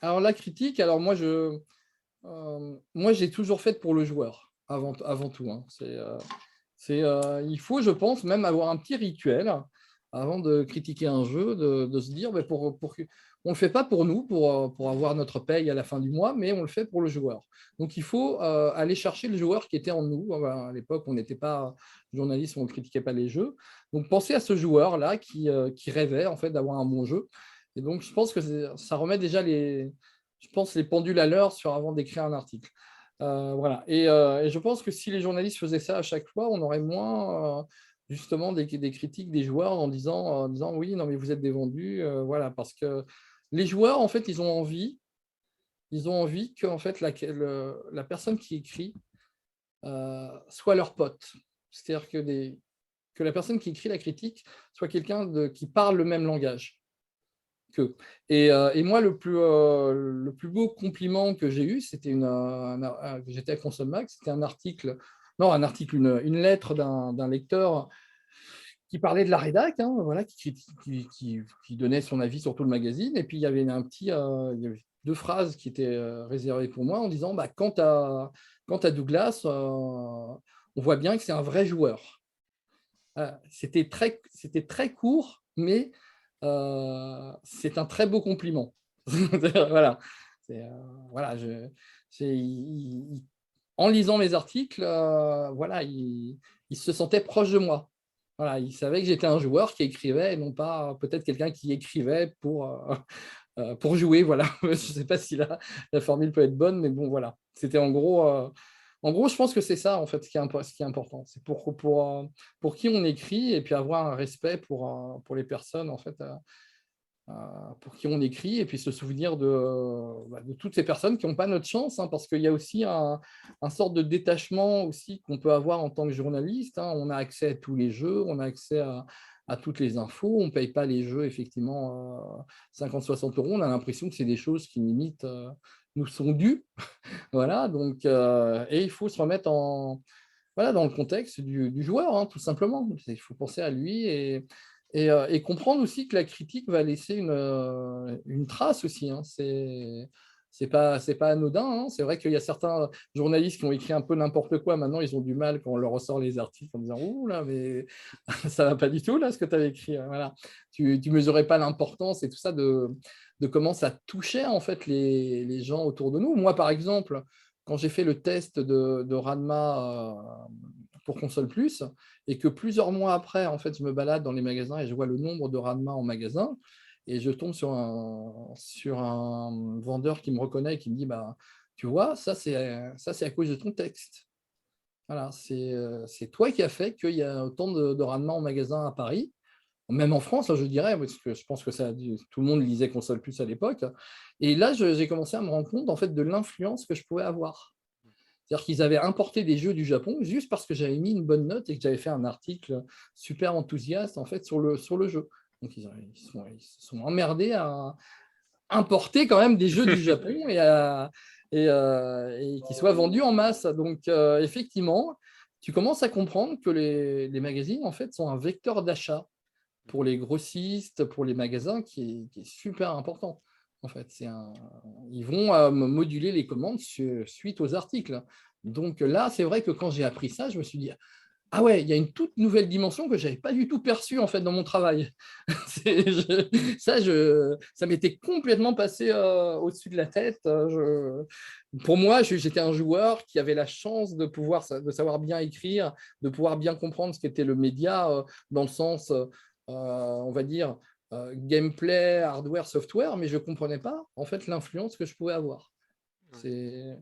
Alors la critique, alors moi j'ai toujours fait pour le joueur, avant tout, hein. Il faut, je pense, même avoir un petit rituel avant de critiquer un jeu, de se dire, ben, on ne le fait pas pour nous, pour avoir notre paye à la fin du mois, mais on le fait pour le joueur. Donc il faut aller chercher le joueur qui était en nous. À l'époque, on n'était pas journaliste, on ne critiquait pas les jeux. Donc pensez à ce joueur-là qui rêvait en fait d'avoir un bon jeu. Et donc je pense que ça remet déjà je pense, les pendules à l'heure avant d'écrire un article. Voilà. Et je pense que si les journalistes faisaient ça à chaque fois, on aurait moins justement des critiques des joueurs en disant oui, non, mais vous êtes des vendus. Voilà, parce que les joueurs, en fait, ils ont envie que en fait, la personne qui écrit soit leur pote. C'est-à-dire que la personne qui écrit la critique soit quelqu'un qui parle le même langage qu'eux. Et moi, le plus beau compliment que j'ai eu, c'était j'étais à Console Mag, c'était un article, non, une lettre d'un lecteur qui parlait de la rédac, hein, voilà, qui donnait son avis sur tout le magazine. Et puis, il y avait deux phrases qui étaient réservées pour moi en disant, bah, quant à Douglas, on voit bien que c'est un vrai joueur. C'était très court, mais c'est un très beau compliment. Voilà. Voilà, en lisant mes articles, voilà, il se sentait proche de moi. Voilà, il savait que j'étais un joueur qui écrivait et non pas peut-être quelqu'un qui écrivait pour jouer. Voilà. Je ne sais pas si la formule peut être bonne, mais bon, voilà. C'était en gros, je pense que c'est ça, en fait, ce qui est important. C'est pour qui on écrit et puis avoir un respect pour les personnes, en fait, pour qui on écrit, et puis se souvenir de toutes ces personnes qui n'ont pas notre chance, hein, parce qu'il y a aussi un sorte de détachement aussi qu'on peut avoir en tant que journaliste, hein. On a accès à tous les jeux, on a accès à toutes les infos, on ne paye pas les jeux, effectivement, 50-60 euros. On a l'impression que c'est des choses qui, limite, nous sont dues. Voilà, donc, et il faut se remettre voilà, dans le contexte du joueur, hein, tout simplement. Il faut penser à lui et comprendre aussi que la critique va laisser une trace aussi, hein. C'est pas anodin, hein. C'est vrai qu'il y a certains journalistes qui ont écrit un peu n'importe quoi. Maintenant, ils ont du mal quand on leur ressort les articles en disant ouh là, mais ça va pas du tout là ce que tu avais écrit. Voilà. Tu mesurais pas l'importance et tout ça de comment ça touchait en fait les gens autour de nous. Moi, par exemple, quand j'ai fait le test de Ranma pour Console Plus, et que plusieurs mois après, en fait, je me balade dans les magasins et je vois le nombre de Ranma en magasin, et je tombe sur un vendeur qui me reconnaît et qui me dit, bah, tu vois, ça c'est à cause de ton texte. Voilà, c'est toi qui as fait qu'il y a autant de Ranma en magasin à Paris, même en France, hein, je dirais, parce que je pense que tout le monde lisait Console Plus à l'époque. Et là, j'ai commencé à me rendre compte en fait de l'influence que je pouvais avoir. C'est-à-dire qu'ils avaient importé des jeux du Japon juste parce que j'avais mis une bonne note et que j'avais fait un article super enthousiaste en fait sur le jeu. Donc ils se sont emmerdés à importer quand même des jeux du Japon et qui soient vendus en masse. Donc effectivement, tu commences à comprendre que les magazines en fait sont un vecteur d'achat pour les grossistes, pour les magasins, qui est super important. En fait, ils vont moduler les commandes suite aux articles. Donc là, c'est vrai que quand j'ai appris ça, je me suis dit, ah ouais, il y a une toute nouvelle dimension que je n'avais pas du tout perçue en fait dans mon travail. Ça m'était complètement passé au-dessus de la tête. Pour moi, j'étais un joueur qui avait la chance de savoir bien écrire, de pouvoir bien comprendre ce qu'était le média dans le sens, on va dire, gameplay, hardware, software, mais je ne comprenais pas en fait l'influence que je pouvais avoir. Ouais. C'est